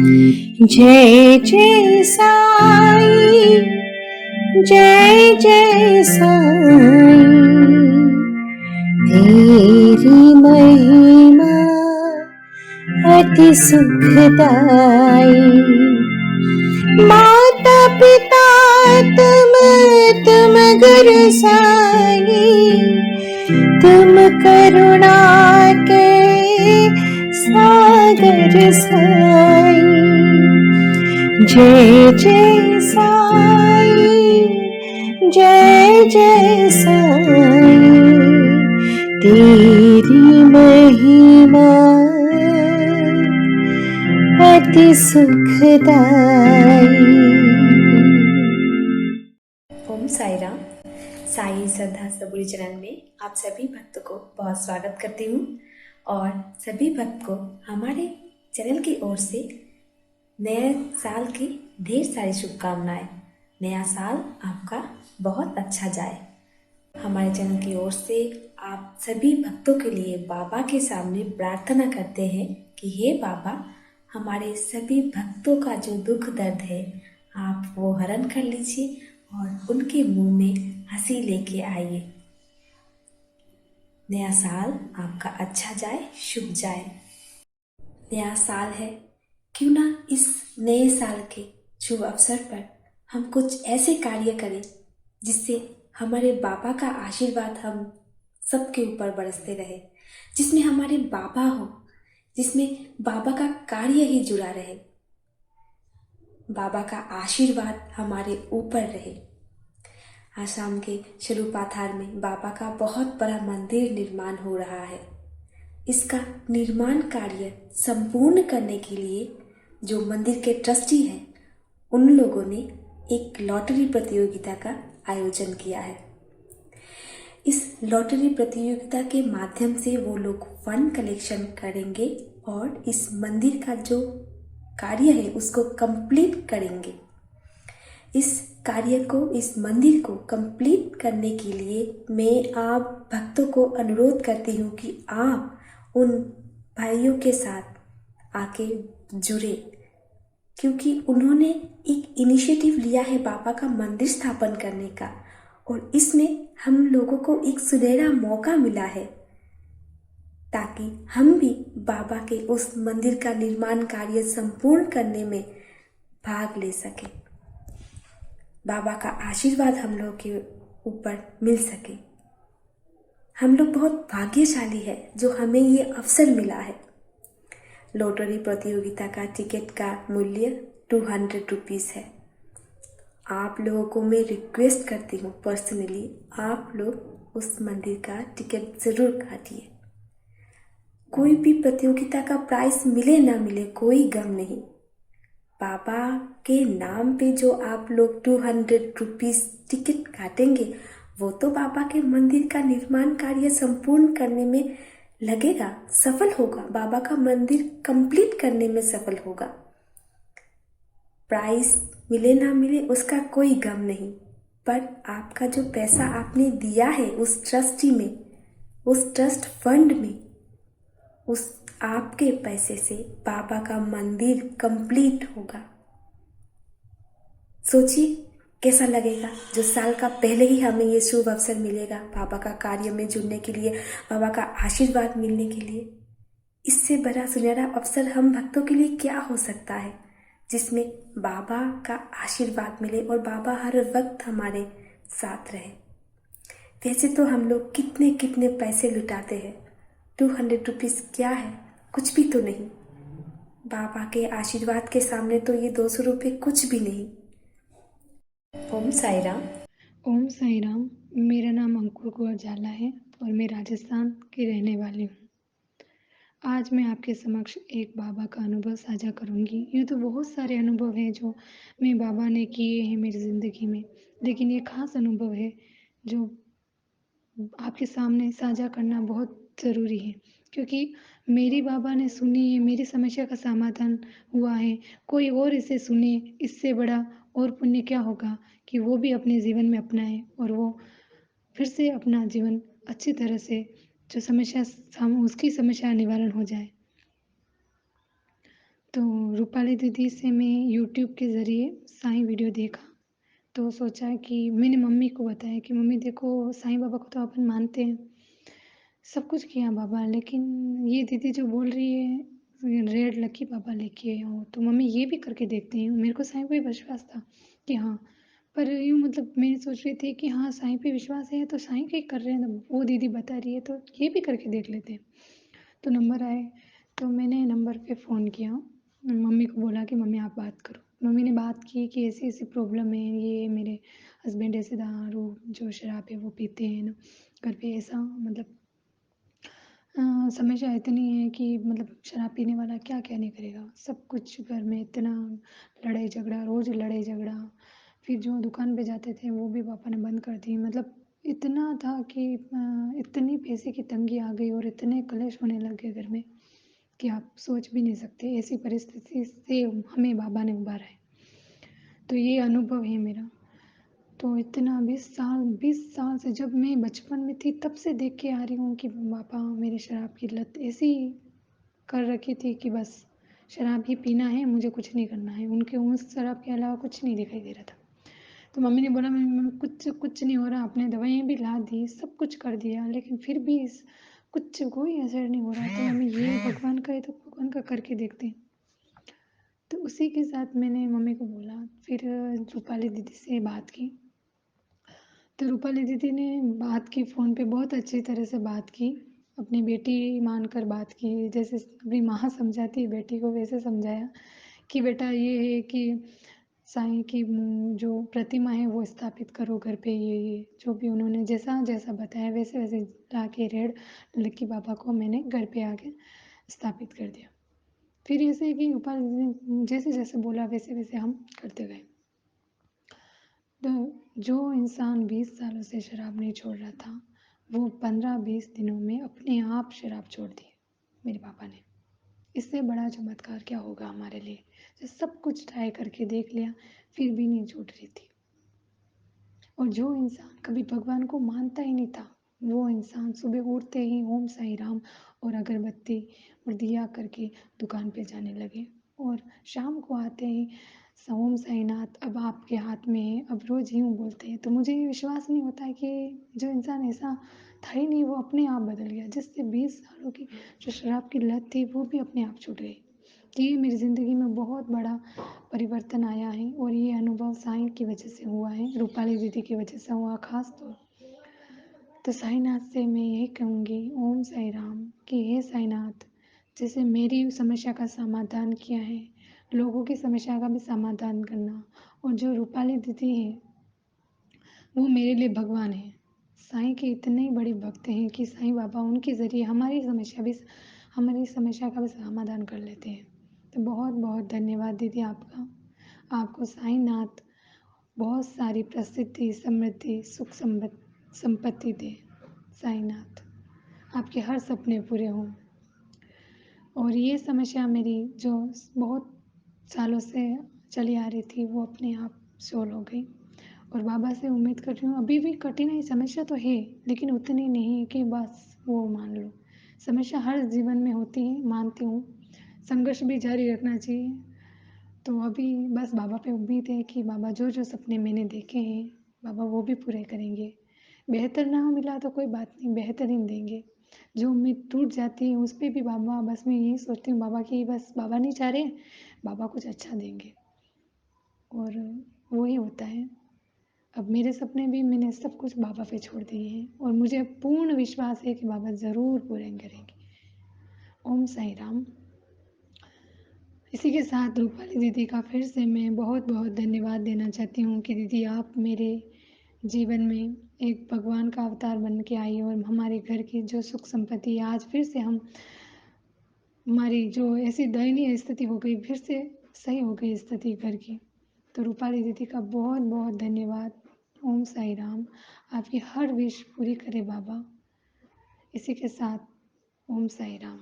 जय जय साई, जय जय साई, तेरी महिमा अति सुखदाई। माता पिता तुम गुरु साई, तुम करुणा के सागर साई। जय जय साई, जय जय साई, तेरी महिमा अति सुखदाई। ओम साई राम। साई श्रद्धा सबुरी चरण में आप सभी भक्तों को बहुत स्वागत करती हूँ और सभी भक्त को हमारे चैनल की ओर से नए साल की ढेर सारी शुभकामनाएं। नया साल आपका बहुत अच्छा जाए। हमारे चैनल की ओर से आप सभी भक्तों के लिए बाबा के सामने प्रार्थना करते हैं कि हे बाबा, हमारे सभी भक्तों का जो दुख दर्द है आप वो हरण कर लीजिए और उनके मुंह में हंसी लेके आइए। नया साल आपका अच्छा जाए, शुभ जाए। नया साल है, क्यों ना इस नए साल के शुभ अवसर पर हम कुछ ऐसे कार्य करें जिससे हमारे बाबा का आशीर्वाद हम सबके ऊपर बरसते रहे, जिसमें हमारे बाबा हो, जिसमें बाबा का कार्य ही जुड़ा रहे, बाबा का आशीर्वाद हमारे ऊपर रहे। आसाम के शरूपाथार में बाबा का बहुत बड़ा मंदिर निर्माण हो रहा है। इसका निर्माण कार्य संपूर्ण करने के लिए जो मंदिर के ट्रस्टी हैं, उन लोगों ने एक लॉटरी प्रतियोगिता का आयोजन किया है। इस लॉटरी प्रतियोगिता के माध्यम से वो लोग फंड कलेक्शन करेंगे और इस मंदिर का जो कार्य है उसको कंप्लीट करेंगे। इस कार्य को, इस मंदिर को कंप्लीट करने के लिए मैं आप भक्तों को अनुरोध करती हूँ कि आप उन भाइयों के साथ आके जुड़े, क्योंकि उन्होंने एक इनिशिएटिव लिया है बाबा का मंदिर स्थापन करने का और इसमें हम लोगों को एक सुनहरा मौका मिला है ताकि हम भी बाबा के उस मंदिर का निर्माण कार्य संपूर्ण करने में भाग ले सके, बाबा का आशीर्वाद हम लोग के ऊपर मिल सके। हम लोग बहुत भाग्यशाली है जो हमें ये अवसर मिला है। लॉटरी प्रतियोगिता का टिकट का मूल्य 200 रुपीज़ है। आप लोगों को मैं रिक्वेस्ट करती हूँ पर्सनली, आप लोग उस मंदिर का टिकट ज़रूर काटिए। कोई भी प्रतियोगिता का प्राइस मिले ना मिले कोई गम नहीं, बाबा के नाम पे जो आप लोग 200 रुपीज़ टिकट काटेंगे वो तो बाबा के मंदिर का निर्माण कार्य संपूर्ण करने में लगेगा, सफल होगा, बाबा का मंदिर कंप्लीट करने में सफल होगा। प्राइस मिले ना मिले उसका कोई गम नहीं, पर आपका जो पैसा आपने दिया है उस ट्रस्टी में, उस ट्रस्ट फंड में, उस आपके पैसे से बाबा का मंदिर कंप्लीट होगा। सोचिए कैसा लगेगा जो साल का पहले ही हमें ये शुभ अवसर मिलेगा बाबा का कार्य में जुड़ने के लिए, बाबा का आशीर्वाद मिलने के लिए। इससे बड़ा सुनहरा अवसर हम भक्तों के लिए क्या हो सकता है जिसमें बाबा का आशीर्वाद मिले और बाबा हर वक्त हमारे साथ रहे। वैसे तो हम लोग कितने कितने पैसे लुटाते हैं, 200 रुपीज़ क्या है, कुछ भी तो नहीं। बाबा के आशीर्वाद के सामने तो ये 200 रुपये कुछ भी नहीं। ओम साई राम। ओम साई राम। मेरा नाम अंकुर कौर झाला है और मैं राजस्थान की रहने वाली हूँ। आज मैं आपके समक्ष एक बाबा का अनुभव साझा करूँगी। ये तो बहुत सारे अनुभव हैं जो मैं बाबा ने किए हैं मेरी ज़िंदगी में, लेकिन ये ख़ास अनुभव है जो आपके सामने साझा करना बहुत ज़रूरी है, क्योंकि मेरी बाबा ने सुनी है, मेरी समस्या का समाधान हुआ है। कोई और इसे सुने, इससे बड़ा और पुण्य क्या होगा कि वो भी अपने जीवन में अपनाए और वो फिर से अपना जीवन अच्छी तरह से जो समस्या उसकी समस्या निवारण हो जाए। तो रूपाली दीदी से मैं यूट्यूब के ज़रिए साईं वीडियो देखा, तो सोचा कि मैंने मम्मी को बताया कि मम्मी देखो साईं बाबा को तो अपन मानते हैं, सब कुछ किया बाबा लेकिन ये दीदी जो बोल रही है रेड लकी बाबा लेके आए हो, तो मम्मी ये भी करके देखते हैं। मेरे को साईं पे विश्वास था कि हाँ, पर यूँ मतलब मैं सोच रही थी कि हाँ, साईं पे विश्वास है तो साईं का ही कर रहे हैं ना, वो दीदी बता रही है तो ये भी करके देख लेते हैं। तो नंबर आए, तो मैंने नंबर पे फ़ोन किया, मम्मी को बोला कि मम्मी आप बात करो। मम्मी ने बात की कि ऐसी-ऐसी प्रॉब्लम है, ये मेरे हस्बैंड ऐसे दारू जो शराब है वो पीते हैं ना, घर पे ऐसा मतलब समस्या इतनी है कि मतलब शराब पीने वाला क्या-क्या नहीं करेगा। सब कुछ घर में इतना लड़ाई झगड़ा, रोज़ लड़ाई झगड़ा। फिर जो दुकान पे जाते थे वो भी पापा ने बंद कर दी। मतलब इतना था कि इतनी पैसे की तंगी आ गई और इतने कलेश होने लग गए घर में कि आप सोच भी नहीं सकते। ऐसी परिस्थिति से हमें बाबा ने उबारा है। तो ये अनुभव है मेरा। तो इतना 20 साल से जब मैं बचपन में थी तब से देख के आ रही हूँ कि पापा मेरी शराब की लत ऐसी कर रखी थी कि बस शराब ही पीना है, मुझे कुछ नहीं करना है। उनके उस शराब के अलावा कुछ नहीं दिखाई दे रहा था। तो मम्मी ने बोला मैं कुछ कुछ नहीं हो रहा, आपने दवाइयाँ भी ला दी, सब कुछ कर दिया, लेकिन फिर भी इस कुछ कोई असर नहीं हो रहा। तो मम्मी ये भगवान का है तो भगवान का करके देखते हैं। तो उसी के साथ मैंने मम्मी को बोला, फिर रूपाली दीदी से बात की। तो रूपाली दीदी ने बात की फ़ोन पे बहुत अच्छी तरह से बात की, अपनी बेटी मानकर बात की, जैसे अपनी माँ समझाती है बेटी को वैसे समझाया कि बेटा ये है कि साईं की जो प्रतिमा है वो स्थापित करो घर पे ये, जो भी उन्होंने जैसा-जैसा बताया वैसे-वैसे लाके रेड लक्की बाबा को मैंने घर पे आके स्थापित कर दिया। फिर ऐसे कि रूपाली दीदी ने जैसे-जैसे बोला वैसे-वैसे हम करते गए। तो जो इंसान 20 सालों से शराब नहीं छोड़ रहा था, वो 15-20 दिनों में अपने आप शराब छोड़ दी, मेरे पापा ने। इससे बड़ा चमत्कार क्या होगा हमारे लिए? जो सब कुछ ट्राई करके देख लिया, फिर भी नहीं छूट रही थी। और जो इंसान कभी भगवान को मानता ही नहीं था, वो इंसान सुबह उठते ही ओम साईं राम और अगरबत्ती और दिया करके दुकान पे जाने लगे और शाम को आते ही ओम साईं नाथ अब आपके हाथ में है, अब रोज़ यूँ बोलते हैं। तो मुझे ये विश्वास नहीं होता है कि जो इंसान ऐसा था ही नहीं, वो अपने आप बदल गया। जिससे 20 सालों की जो शराब की लत थी, वो भी अपने आप छूट गई। ये मेरी ज़िंदगी में बहुत बड़ा परिवर्तन आया है और ये अनुभव साईं की वजह से हुआ है, रूपाली दीदी की वजह से हुआ ख़ास तो साईंनाथ से मैं यही कहूँगी ओम साईं राम कि हे साईंनाथ, जैसे मेरी समस्या का समाधान किया है, लोगों की समस्या का भी समाधान करना और जो रूपाली दीदी है, वो मेरे लिए भगवान है। साईं के इतने बड़े भक्त हैं कि साईं बाबा उनके ज़रिए हमारी समस्या का भी समाधान कर लेते हैं। तो बहुत-बहुत धन्यवाद दीदी आपका। आपको साईंनाथ बहुत सारी प्रसिद्धि, समृद्धि, संपत्ति दे साईंनाथ। आपके हर सपने पूरे हों और ये समस्या मेरी जो बहुत सालों से चली आ रही थी वो अपने आप सॉल्व हो गई और बाबा से उम्मीद कर रही हूँ अभी भी कठिनाई समस्या तो है लेकिन उतनी नहीं है कि बस वो मान लो। समस्या हर जीवन में होती है, मानती हूँ। संघर्ष भी जारी रखना चाहिए। तो अभी बस बाबा पे उम्मीद है कि बाबा जो-जो सपने मैंने देखे हैं, बाबा वो भी पूरे करेंगे। बेहतर ना मिला तो कोई बात नहीं, बेहतरीन देंगे। जो उम्मीद टूट जाती है, उस पे भी बाबा बस मैं यही सोचती हूँ बाबा की बस बाबा नहीं चाह रहे, बाबा कुछ अच्छा देंगे और वही होता है। अब मेरे सपने भी मैंने सब कुछ बाबा पे छोड़ दिए हैं और मुझे पूर्ण विश्वास है कि बाबा ज़रूर पूरे करेंगे। ओम साईं राम। इसी के साथ रूपाली दीदी का फिर से मैं बहुत-बहुत धन्यवाद देना चाहती हूँ कि दीदी आप मेरे जीवन में एक भगवान का अवतार बन के आई और हमारे घर की जो सुख संपत्ति है आज फिर से हम हमारी जो ऐसी दयनीय स्थिति हो गई फिर से सही हो गई स्थिति घर की। तो रूपाली दीदी का बहुत-बहुत धन्यवाद। ओम साईं राम। आपकी हर विश पूरी करे बाबा। इसी के साथ ओम साईं राम।